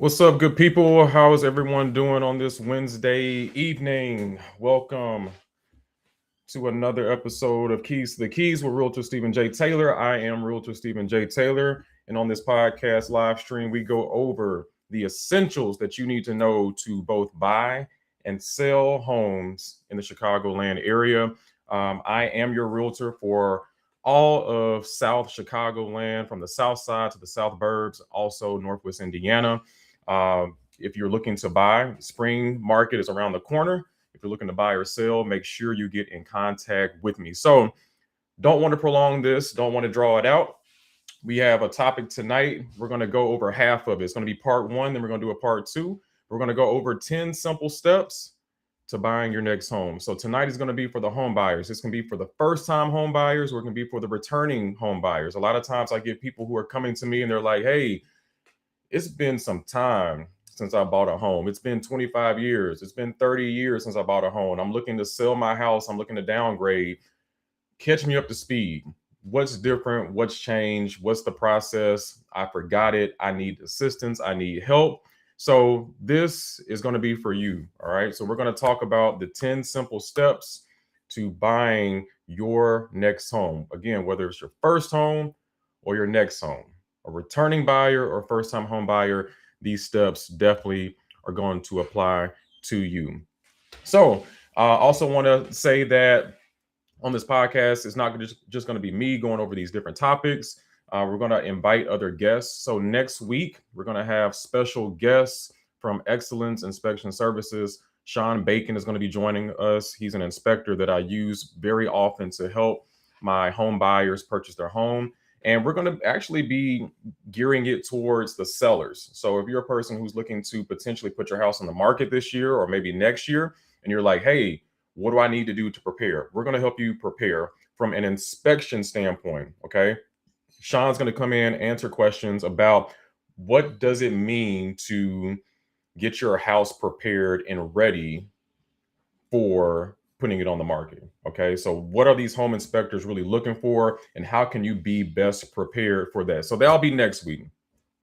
What's up, good people? How is everyone doing on this Wednesday evening? Welcome to another episode of Keys to the Keys with Realtor Stephen J. Taylor. I am Realtor Stephen J. Taylor, and on this podcast live stream, we go over the essentials that you need to know to both buy and sell homes in the Chicagoland area. I am your realtor for all of South Chicagoland, from the south side to the south burbs, also Northwest Indiana. If you're looking to buy, spring market is around the corner. If you're looking to buy or sell, make sure you get in contact with me. So, don't want to prolong this, don't want to draw it out. We have a topic tonight. We're going to go over half of it. It's going to be part one, then we're going to do a part two. We're going to go over 10 simple steps to buying your next home. So tonight is going to be for the home buyers. This can be for the first time home buyers, or it can be for the returning home buyers. A lot of times I get people who are coming to me and they're like, hey, it's been some time since I bought a home. It's been 25 years. It's been 30 years since I bought a home. I'm looking to sell my house. I'm looking to downgrade. Catch me up to speed. What's different? What's changed? What's the process? I forgot it. I need assistance. I need help. So, this is going to be for you. All right. So, we're going to talk about the 10 simple steps to buying your next home. Again, whether it's your first home or your next home, a returning buyer or first time home buyer, these steps definitely are going to apply to you. So, also want to say that on this podcast, it's not just going to be me going over these different topics. We're going to invite other guests. So, next week, we're going to have special guests from Excellence Inspection Services. Sean Bacon is going to be joining us. He's an inspector that I use very often to help my home buyers purchase their home. And we're going to actually be gearing it towards the sellers. So if you're a person who's looking to potentially put your house on the market this year or maybe next year, and you're like, hey, what do I need to do to prepare? We're going to help you prepare from an inspection standpoint. Okay. Sean's going to come in, answer questions about what does it mean to get your house prepared and ready for putting it on the market. Okay. So, what are these home inspectors really looking for, and how can you be best prepared for that? So, that'll be next week.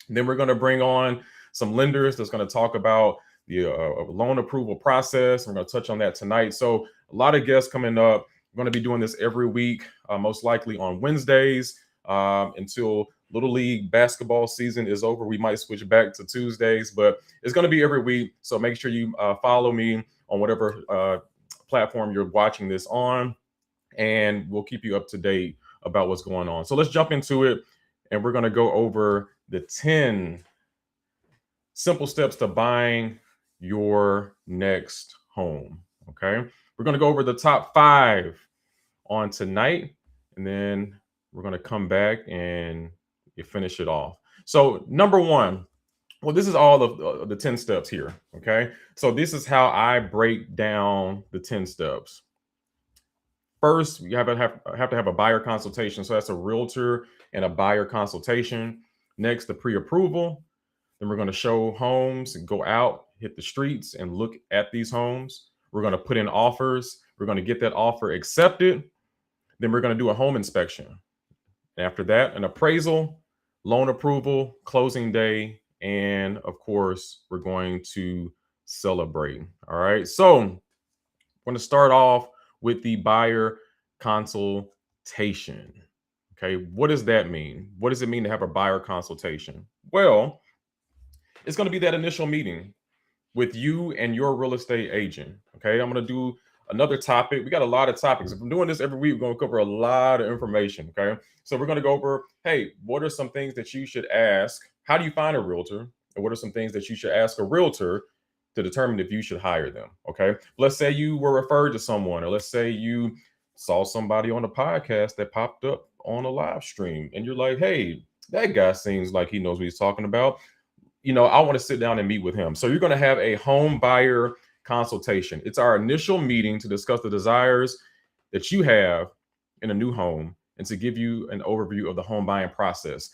Then we're going to bring on some lenders that's going to talk about the loan approval process. We're going to touch on that tonight. So, a lot of guests coming up. We're going to be doing this every week, most likely on Wednesdays until Little League basketball season is over. We might switch back to Tuesdays, but it's going to be every week. So, make sure you follow me on whatever platform you're watching this on, and we'll keep you up to date about what's going on. So let's jump into it, and we're going to go over the 10 simple steps to buying your next home. Okay. We're going to go over the top 5 on tonight, and then we're going to come back and you finish it off. So, number one, well, this is all of the 10 steps here. Okay. So this is how I break down the 10 steps. First, you have to have a buyer consultation. So that's a realtor and a buyer consultation. Next, the pre-approval. Then we're going to show homes and go out, hit the streets and look at these homes. We're going to put in offers. We're going to get that offer accepted. Then we're going to do a home inspection. After that, an appraisal, loan approval, closing day, and of course, we're going to celebrate. All right. So I'm going to start off with the buyer consultation. Okay. What does that mean? What does it mean to have a buyer consultation? Well, it's going to be that initial meeting with you and your real estate agent. Okay. I'm going to do another topic. We got a lot of topics. If I'm doing this every week, we're going to cover a lot of information. Okay. So we're going to go over, hey, what are some things that you should ask? How do you find a realtor? And what are some things that you should ask a realtor to determine if you should hire them? Okay. Let's say you were referred to someone, or let's say you saw somebody on a podcast that popped up on a live stream, and you're like, hey, that guy seems like he knows what he's talking about. I want to sit down and meet with him. So you're going to have a home buyer consultation. It's our initial meeting to discuss the desires that you have in a new home and to give you an overview of the home buying process.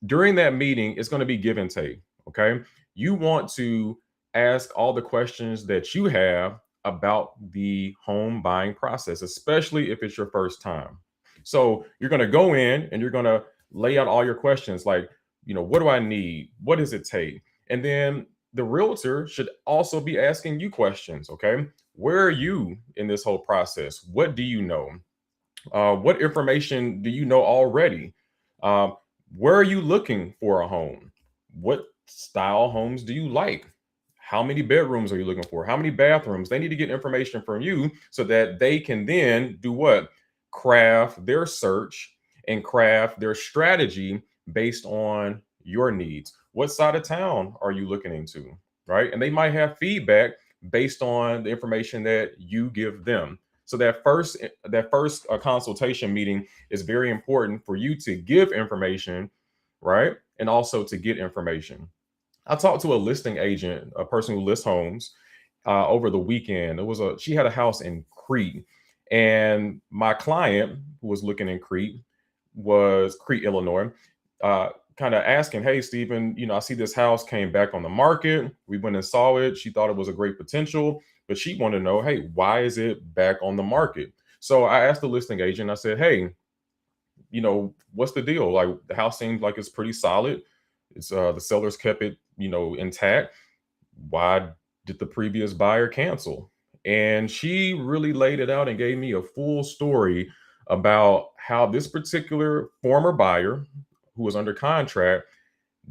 During that meeting, it's going to be give and take. Okay. You want to ask all the questions that you have about the home buying process, especially if it's your first time. So you're going to go in and you're going to lay out all your questions like, what do I need? What does it take? And then the realtor should also be asking you questions. Okay, where are you in this whole process? What do you know? What information do you know already? Um, where are you looking for a home? What style homes do you like? How many bedrooms are you looking for? How many bathrooms? They need to get information from you so that they can then do what? Craft their search and craft their strategy based on your needs. What side of town are you looking into? Right. And they might have feedback based on the information that you give them. So that first consultation meeting is very important for you to give information, right? And also to get information. I talked to a listing agent, a person who lists homes, over the weekend. She had a house in Crete, and my client who was looking in Crete, Illinois, kind of asking, "Hey, Stephen, I see this house came back on the market. We went and saw it. She thought it was a great potential, but she wanted to know, hey, why is it back on the market?" So I asked the listing agent. I said, "Hey, what's the deal? Like the house seems like it's pretty solid. It's the sellers kept it, intact. Why did the previous buyer cancel?" And she really laid it out and gave me a full story about how this particular former buyer who was under contract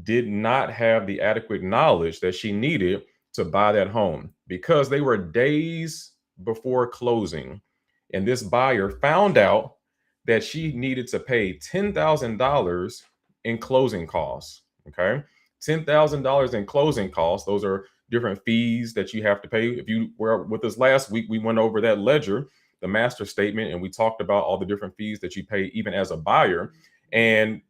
did not have the adequate knowledge that she needed to buy that home because they were days before closing. And this buyer found out that she needed to pay $10,000 in closing costs. Okay. $10,000 in closing costs. Those are different fees that you have to pay. If you were with us last week, we went over that ledger, the master statement, and we talked about all the different fees that you pay even as a buyer. And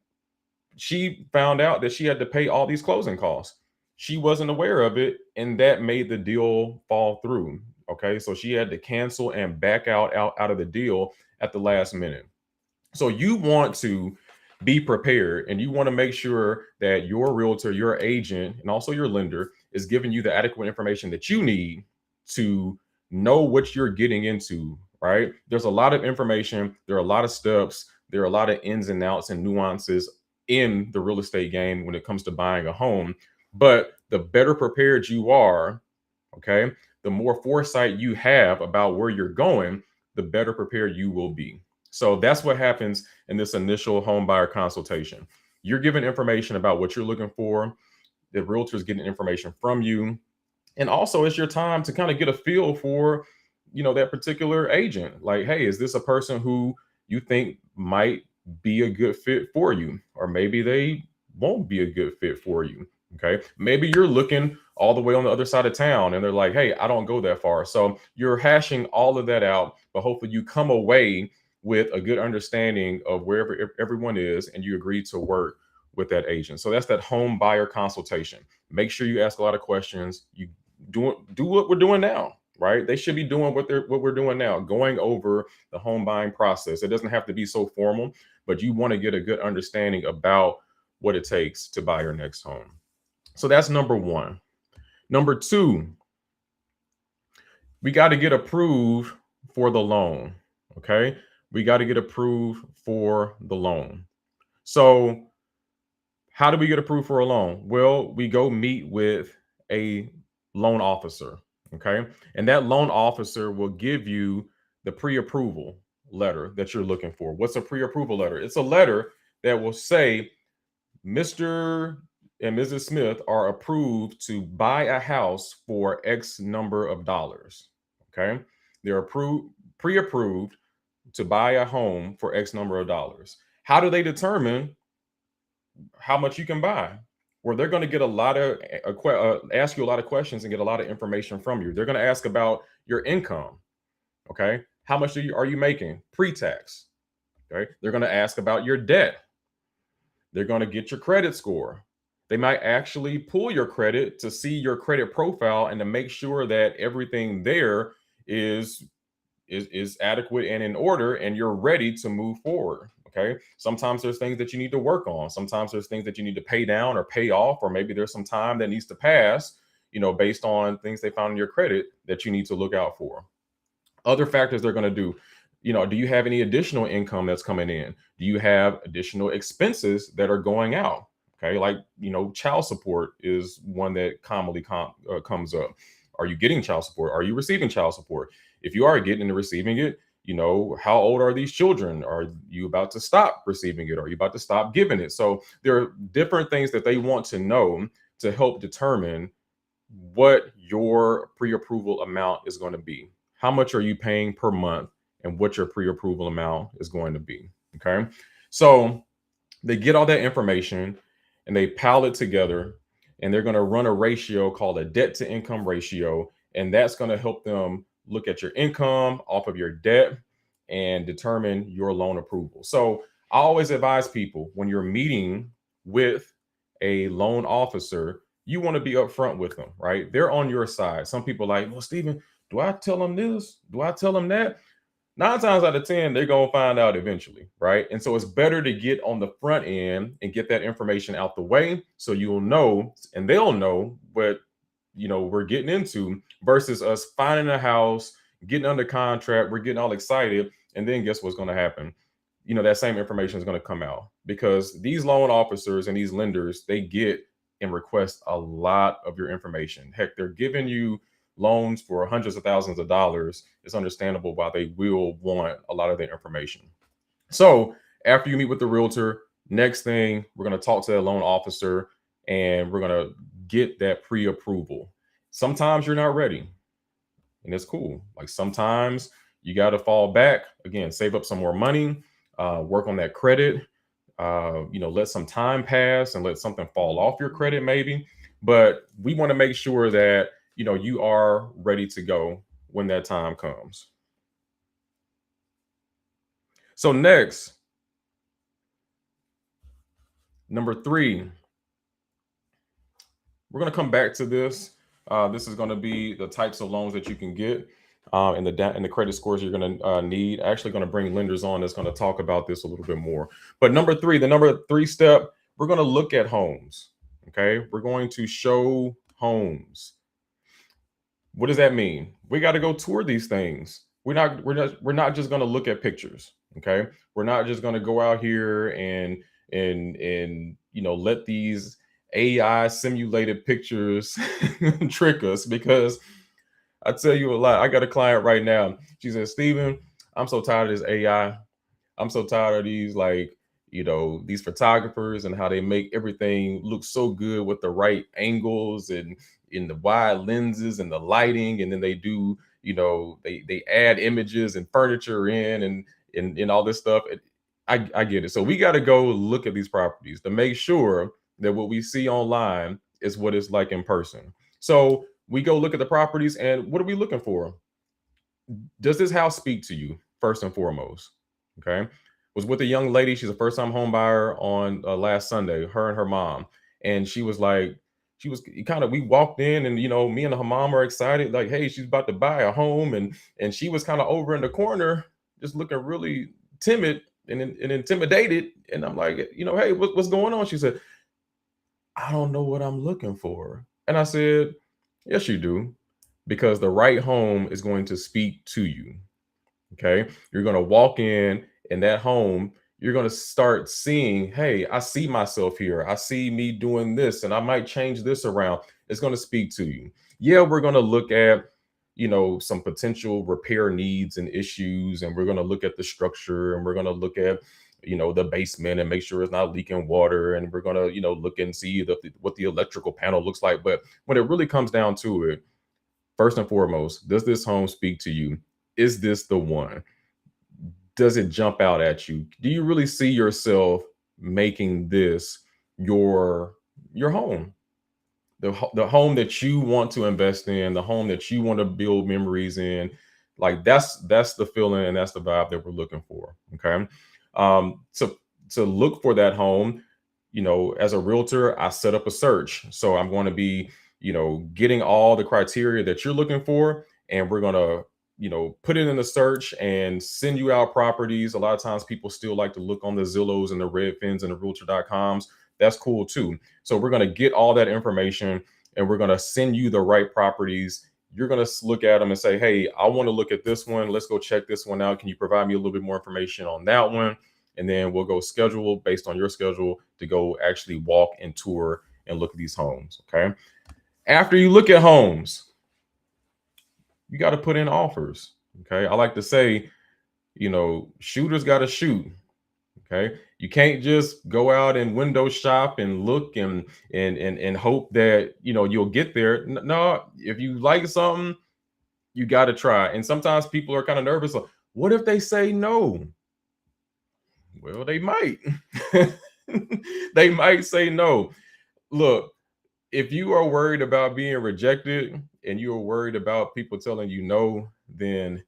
she found out that she had to pay all these closing costs. She wasn't aware of it, and that made the deal fall through. Okay, so she had to cancel and back out of the deal at the last minute. So you want to be prepared and you want to make sure that your realtor, your agent, and also your lender is giving you the adequate information that you need to know what you're getting into, right? There's a lot of information, there are a lot of steps, there are a lot of ins and outs and nuances in the real estate game when it comes to buying a home. But the better prepared you are, okay, the more foresight you have about where you're going, the better prepared you will be. So that's what happens in this initial home buyer consultation. You're given information about what you're looking for. The realtor is getting information from you. And also it's your time to kind of get a feel for, that particular agent. Like, hey, is this a person who you think might be a good fit for you? Or maybe they won't be a good fit for you. Okay. Maybe you're looking all the way on the other side of town and they're like, hey, I don't go that far. So you're hashing all of that out, but hopefully you come away with a good understanding of wherever everyone is and you agree to work with that agent. So that's that home buyer consultation. Make sure you ask a lot of questions. You do what we're doing now, right? They should be doing what we're doing now, going over the home buying process. It doesn't have to be so formal, but you want to get a good understanding about what it takes to buy your next home. So that's number one. Number two, we got to get approved for the loan. Okay. We got to get approved for the loan. So, how do we get approved for a loan? Well, we go meet with a loan officer. Okay. And that loan officer will give you the pre approval letter that you're looking for. What's a pre approval letter? It's a letter that will say, Mr. and Mrs. Smith are approved to buy a house for X number of dollars. Okay. They're pre approved to buy a home for X number of dollars. How do they determine how much you can buy? Well, they're going to get a lot of ask you a lot of questions and get a lot of information from you. They're going to ask about your income. Okay. How much are you making pre-tax? Okay. They're going to ask about your debt. They're going to get your credit score. They might actually pull your credit to see your credit profile and to make sure that everything there is adequate and in order and you're ready to move forward. Okay, sometimes there's things that you need to work on, sometimes there's things that you need to pay down or pay off, or maybe there's some time that needs to pass, based on things they found in your credit that you need to look out for. Other factors they're going to do, do you have any additional income that's coming in? Do you have additional expenses that are going out? Okay, like, child support is one that commonly comes up. Are you getting child support? Are you receiving child support? If you are getting and receiving it, how old are these children? Are you about to stop receiving it? Are you about to stop giving it? So there are different things that they want to know to help determine what your pre-approval amount is going to be. How much are you paying per month, and what your pre-approval amount is going to be. Okay, so they get all that information and they pile it together, and they're going to run a ratio called a debt to income ratio, and that's going to help them look at your income off of your debt and determine your loan approval. So I always advise people, when you're meeting with a loan officer, you want to be upfront with them, right? They're on your side. Some people are like, well, Stephen, do I tell them this? Do I tell them that? 9 times out of 10, they're going to find out eventually, right? And so it's better to get on the front end and get that information out the way, so you'll know and they'll know what we're getting into, versus us finding a house, getting under contract, we're getting all excited, and then guess what's going to happen? That same information is going to come out, because these loan officers and these lenders, they get and request a lot of your information. Heck, they're giving you loans for hundreds of thousands of dollars. It's understandable why they will want a lot of the information. So after you meet with the realtor, next thing, we're going to talk to the loan officer, and we're going to get that pre-approval. Sometimes you're not ready, and it's cool. Like, sometimes you got to fall back again, save up some more money, work on that credit, let some time pass and let something fall off your credit maybe. But we want to make sure that you are ready to go when that time comes. So next, number 3, we're going to come back to this. This is going to be the types of loans that you can get, and the credit scores you're going to need. Actually, going to bring lenders on that's going to talk about this a little bit more. But the number 3 step, we're going to look at homes. Okay, we're going to show homes. What does that mean? We got to go tour these things. We're not just going to look at pictures. Okay, we're not just going to go out here and let these AI simulated pictures trick us, because I tell you a lot. I got a client right now. She says, Stephen, I'm so tired of this AI. I'm so tired of these, like, these photographers and how they make everything look so good with the right angles and in the wide lenses and the lighting. And then they do, they add images and furniture in and all this stuff. I get it. So we got to go look at these properties to make sure that what we see online is what it's like in person. So we go look at the properties, and what are we looking for? Does this house speak to you first and foremost? Okay. Was with a young lady. She's a first time home buyer on last Sunday, her and her mom. And she was like, she was kind of, we walked in, and, me and her mom are excited. Like, hey, she's about to buy a home. And she was kind of over in the corner, just looking really timid and intimidated. And I'm like, hey, what's going on? She said, I don't know what I'm looking for. And I said, yes, you do, because the right home is going to speak to you. Okay. You're going to walk in that home, you're going to start seeing, hey, I see myself here. I see me doing this, and I might change this around. It's going to speak to you. Yeah, we're going to look at, some potential repair needs and issues, and we're going to look at the structure, and we're going to look at, the basement and make sure it's not leaking water. And we're going to, look and see what the electrical panel looks like. But when it really comes down to it, first and foremost, does this home speak to you? Is this the one? Does it jump out at you? Do you really see yourself making this your home? The home that you want to invest in, the home that you want to build memories in. Like, that's the feeling, and that's the vibe that we're looking for. Okay. To look for that home, as a realtor, I set up a search. So I'm going to be, getting all the criteria that you're looking for, and we're going to, put it in the search and send you out properties. A lot of times people still like to look on the Zillows and the Redfins and the Realtor.coms. That's cool too. So we're going to get all that information, and we're going to send you the right properties. You're going to look at them and say, hey, I want to look at this one. Let's go check this one out. Can you provide me a little bit more information on that one? and then we'll go schedule based on your schedule to go actually walk and tour and look at these homes. Okay. After you look at homes, you got to put in offers. Okay. I like to say, shooters got to shoot. Okay. You can't just go out and window shop and look and hope that you'll get there. No, if you like something, you got to try. And sometimes people are kind of nervous. Like, what if they say no? Well, they might. They might say no. Look, if you are worried about being rejected and you are worried about people telling you no, then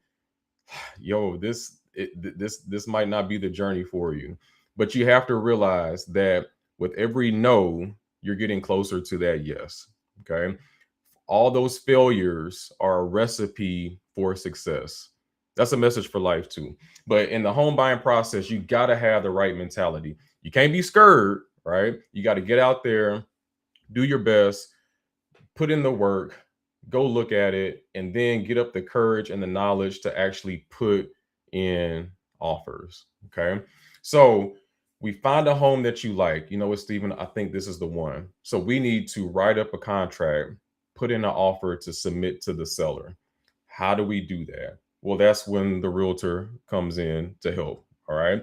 this might not be the journey for you. But you have to realize that with every no, you're getting closer to that yes. Okay. All those failures are a recipe for success. That's a message for life too. But in the home buying process, you got to have the right mentality. You can't be scared, right? You got to get out there, do your best, put in the work, go look at it, and then get up the courage and the knowledge to actually put in offers. Okay. So we find a home that you like. You know what, Stephen? I think this is the one. So we need to write up a contract, put in an offer to submit to the seller. How do we do that? Well, that's when the realtor comes in to help. All right.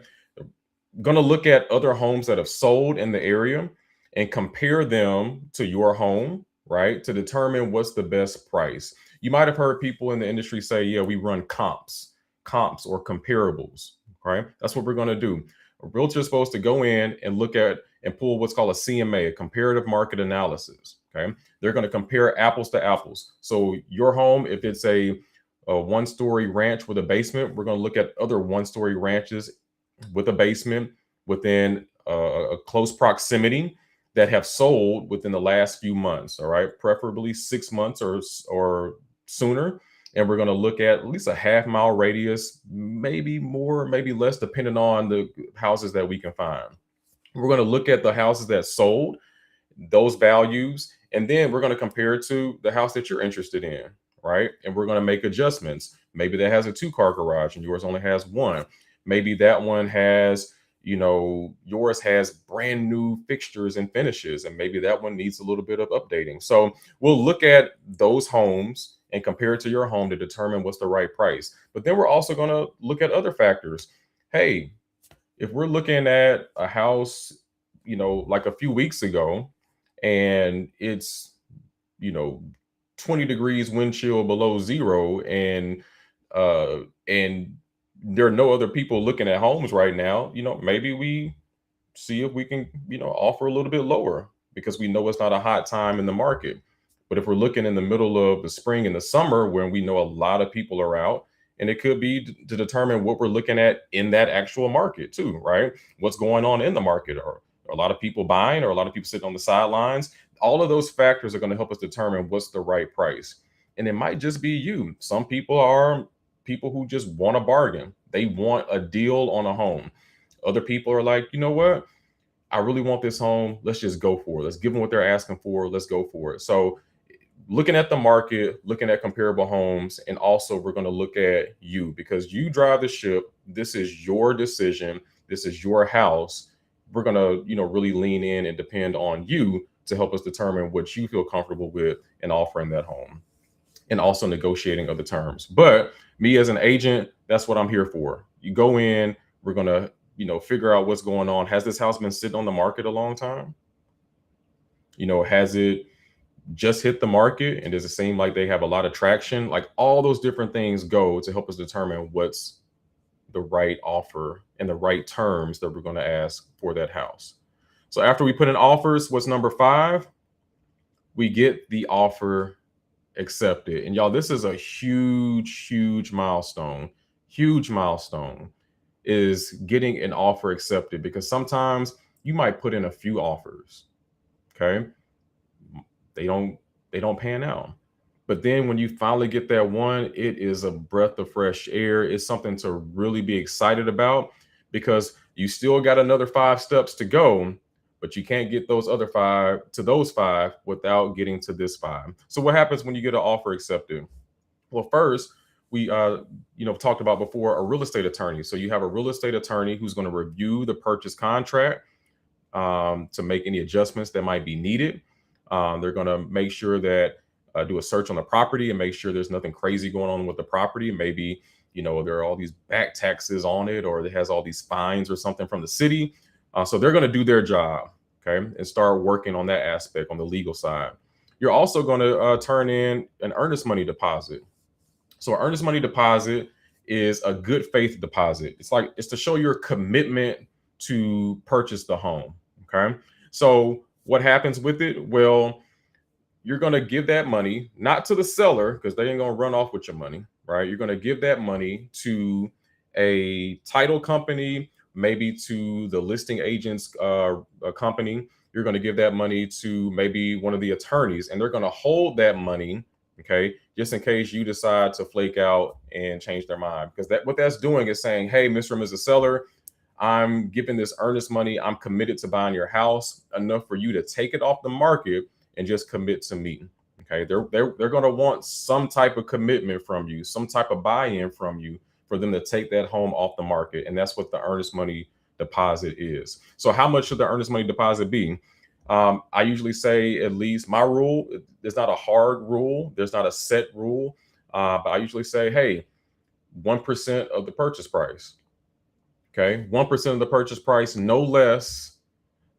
Going to look at other homes that have sold in the area and compare them to your home, right? To determine what's the best price. You might have heard people in the industry say, yeah, we run comps or comparables, right? That's what we're going to do. A realtor is supposed to go in and look at and pull what's called a CMA, a comparative market analysis. Okay. They're going to compare apples to apples. So your home, if it's a one-story ranch with a basement, we're going to look at other one-story ranches with a basement within a close proximity that have sold within the last few months. All right, preferably 6 months or sooner. And we're going to look at least a half-mile radius, maybe more, maybe less, depending on the houses that we can find. We're going to look at the houses that sold, those values, and then we're going to compare it to the house that you're interested in, right? And we're going to make adjustments. Maybe that has a 2-car garage and yours only has one. Maybe that one has, yours has brand new fixtures and finishes, and maybe that one needs a little bit of updating. So we'll look at those homes and compare it to your home to determine what's the right price. But then we're also going to look at other factors. Hey, if we're looking at a house, like a few weeks ago, and it's, you know, 20 degrees wind chill below zero, and there are no other people looking at homes right now, maybe we see if we can, offer a little bit lower because we know it's not a hot time in the market. But if we're looking in the middle of the spring and the summer when we know a lot of people are out, and it could be to determine what we're looking at in that actual market too, right? What's going on in the market? Are a lot of people buying or a lot of people sitting on the sidelines? All of those factors are going to help us determine what's the right price. And it might just be you. Some people are people who just want a bargain. They want a deal on a home. Other people are like, you know what? I really want this home. Let's just go for it. Let's give them what they're asking for. Let's go for it. So, looking at the market, looking at comparable homes, and also we're going to look at you because you drive the ship. This is your decision. This is your house. We're going to, really lean in and depend on you to help us determine what you feel comfortable with and offering that home and also negotiating other terms. But me as an agent, that's what I'm here for. You go in, we're going to, figure out what's going on. Has this house been sitting on the market a long time? Has it just hit the market, and does it seem like they have a lot of traction? Like all those different things go to help us determine what's the right offer and the right terms that we're going to ask for that house. So after we put in offers, what's number 5? We get the offer accepted. And y'all, this is a huge, huge milestone. Huge milestone is getting an offer accepted because sometimes you might put in a few offers. Okay. They don't pan out. But then when you finally get that one, it is a breath of fresh air. It's something to really be excited about because you still got another 5 steps to go, but you can't get those five without getting to this 5. So what happens when you get an offer accepted? Well, first, we talked about before, a real estate attorney. So you have a real estate attorney who's going to review the purchase contract to make any adjustments that might be needed. They're going to make sure that do a search on the property and make sure there's nothing crazy going on with the property. Maybe there are all these back taxes on it, or it has all these fines or something from the city. So they're going to do their job, okay, and start working on that aspect on the legal side. You're also going to turn in an earnest money deposit. So an earnest money deposit is a good faith deposit. It's to show your commitment to purchase the home. Okay. So what happens with it? Well, you're going to give that money not to the seller because they ain't going to run off with your money, right? You're going to give that money to a title company, maybe to the listing agent's a company. You're going to give that money to maybe one of the attorneys, and they're going to hold that money, okay, just in case you decide to flake out and change their mind. Because what that's doing is saying, hey, Mr. and Mrs. Seller, I'm giving this earnest money. I'm committed to buying your house enough for you to take it off the market and just commit to me. Okay, they're going to want some type of commitment from you, some type of buy-in from you for them to take that home off the market, and that's what the earnest money deposit is. So, how much should the earnest money deposit be? I usually say at least my rule. There's not a hard rule. There's not a set rule, but I usually say, hey, 1% of the purchase price. Okay, 1% of the purchase price, no less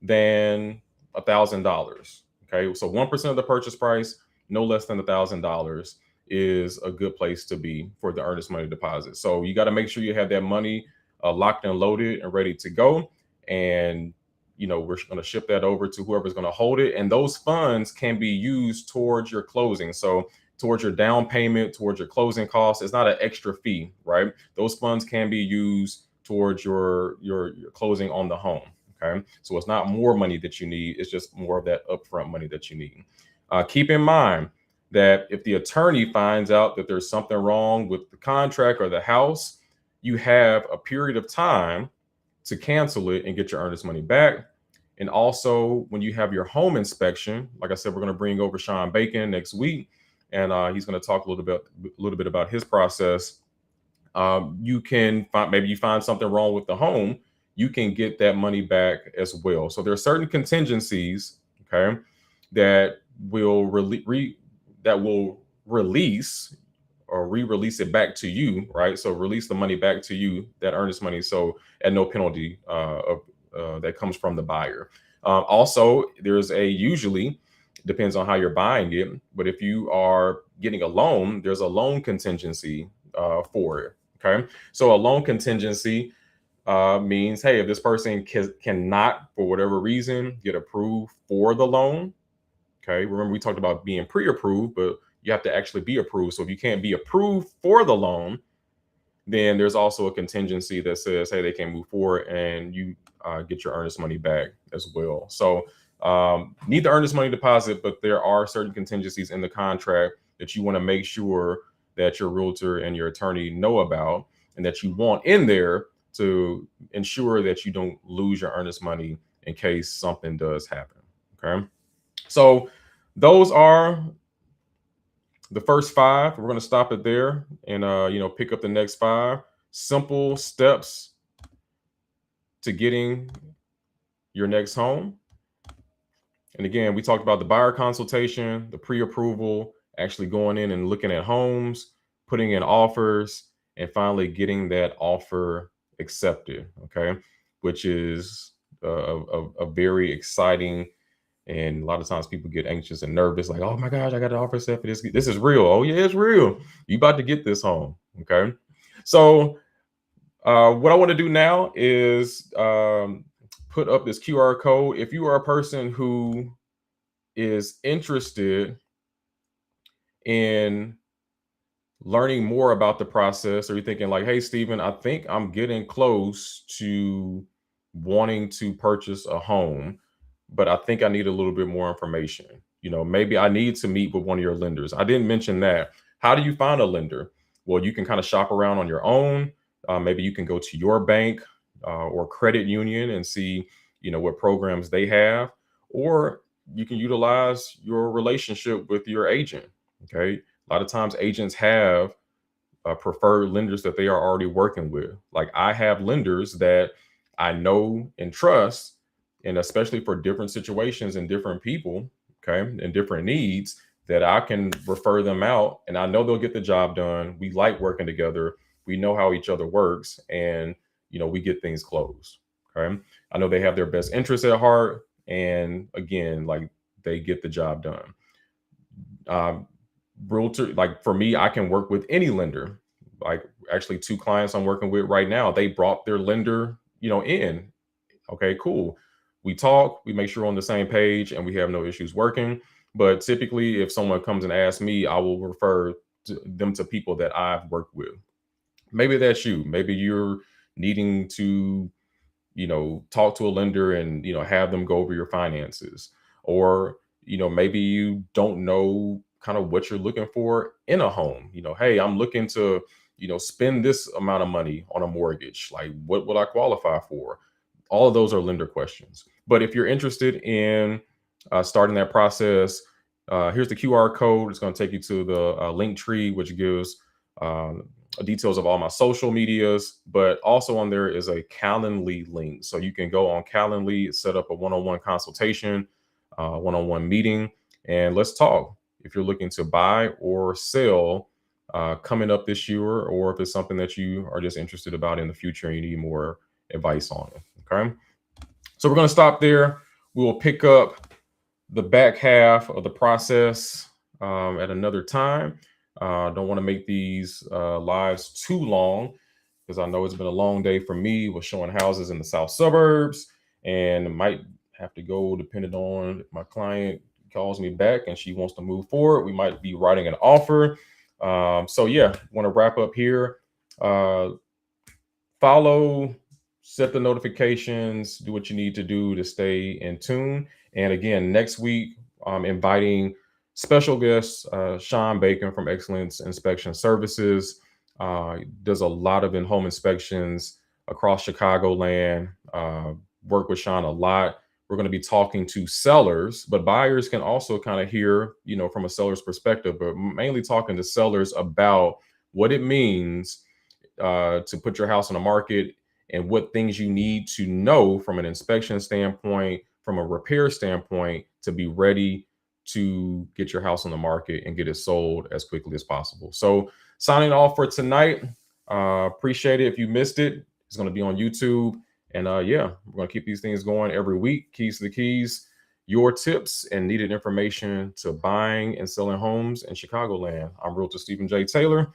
than $1,000. Okay, so 1% of the purchase price, no less than $1,000 is a good place to be for the earnest money deposit. So you got to make sure you have that money locked and loaded and ready to go. And we're going to ship that over to whoever's going to hold it. And those funds can be used towards your closing. So towards your down payment, towards your closing costs. It's not an extra fee, right? Those funds can be used towards your closing on the home. Okay, so it's not more money that you need, it's just more of that upfront money that you need. Keep in mind that if the attorney finds out that there's something wrong with the contract or the house, you have a period of time to cancel it and get your earnest money back. And also, when you have your home inspection, like I said, we're going to bring over Sean Bacon next week, and he's going to talk a little bit about his process. You can maybe you find something wrong with the home, you can get that money back as well. So there are certain contingencies, okay, that will release or re-release it back to you, right? So release the money back to you, that earnest money, so at no penalty that comes from the buyer. Also, there's usually depends on how you're buying it, but if you are getting a loan, there's a loan contingency for it. Okay, so a loan contingency means, hey, if this person cannot, for whatever reason, get approved for the loan, okay, remember we talked about being pre-approved, but you have to actually be approved. So if you can't be approved for the loan, then there's also a contingency that says, hey, they can move forward and you get your earnest money back as well. So need the earnest money deposit, but there are certain contingencies in the contract that you want to make sure that your realtor and your attorney know about and that you want in there to ensure that you don't lose your earnest money in case something does happen. Okay. So those are the first 5. We're going to stop it there and pick up the next 5 simple steps to getting your next home. And again, we talked about the buyer consultation, the pre-approval, actually going in and looking at homes, putting in offers, and finally getting that offer accepted. Okay, which is a very exciting. And a lot of times people get anxious and nervous, like, oh my gosh, I got an offer set for this. This is real. Oh yeah, it's real. You about to get this home. Okay. So what I want to do now is put up this QR code. If you are a person who is interested in learning more about the process, or you're thinking like, hey, Stephen, I think I'm getting close to wanting to purchase a home, but I think I need a little bit more information. Maybe I need to meet with one of your lenders. I didn't mention that. How do you find a lender? Well, you can kind of shop around on your own. Maybe you can go to your bank or credit union and see, what programs they have, or you can utilize your relationship with your agent. Okay. A lot of times agents have preferred lenders that they are already working with. Like I have lenders that I know and trust, and especially for different situations and different people, okay, and different needs, that I can refer them out and I know they'll get the job done. We like working together. We know how each other works, and we get things closed. Okay. I know they have their best interests at heart, and again, like they get the job done. Um, Realtor, like for me, I can work with any lender. Like actually, two clients I'm working with right now, they brought their lender, in. Okay, cool. We talk, we make sure we're on the same page, and we have no issues working. But typically, if someone comes and asks me, I will refer them to people that I've worked with. Maybe that's you. Maybe you're needing to talk to a lender and have them go over your finances, or maybe you don't know kind of what you're looking for in a home. Hey, I'm looking to spend this amount of money on a mortgage. Like, what will I qualify for? All of those are lender questions. But if you're interested in starting that process, here's the QR code. It's going to take you to the link tree, which gives um, details of all my social medias, but also on there is a Calendly link. So you can go on Calendly, set up a one-on-one consultation, one-on-one meeting, and let's talk. If you're looking to buy or sell coming up this year, or if it's something that you are just interested about in the future and you need more advice on it. Okay. So we're going to stop there. We will pick up the back half of the process at another time. Don't want to make these lives too long, because I know it's been a long day for me with showing houses in the south suburbs, and might have to go depending on if my client calls me back and she wants to move forward. We might be writing an offer. So yeah, want to wrap up here. Uh, Follow, set the notifications, do what you need to do to stay in tune. And again, next week, I'm inviting special guest Sean Bacon from Excellence Inspection Services. Does a lot of in-home inspections across Chicagoland. Work with Sean a lot. We're going to be talking to sellers, but buyers can also kind of hear, from a seller's perspective, but mainly talking to sellers about what it means to put your house on the market, and what things you need to know from an inspection standpoint, from a repair standpoint, to be ready to get your house on the market and get it sold as quickly as possible. So, signing off for tonight. Appreciate it. If you missed it, it's going to be on YouTube. And yeah, we're going to keep these things going every week. Keys to the Keys, your tips and needed information to buying and selling homes in Chicagoland. I'm Realtor Stephen J. Taylor.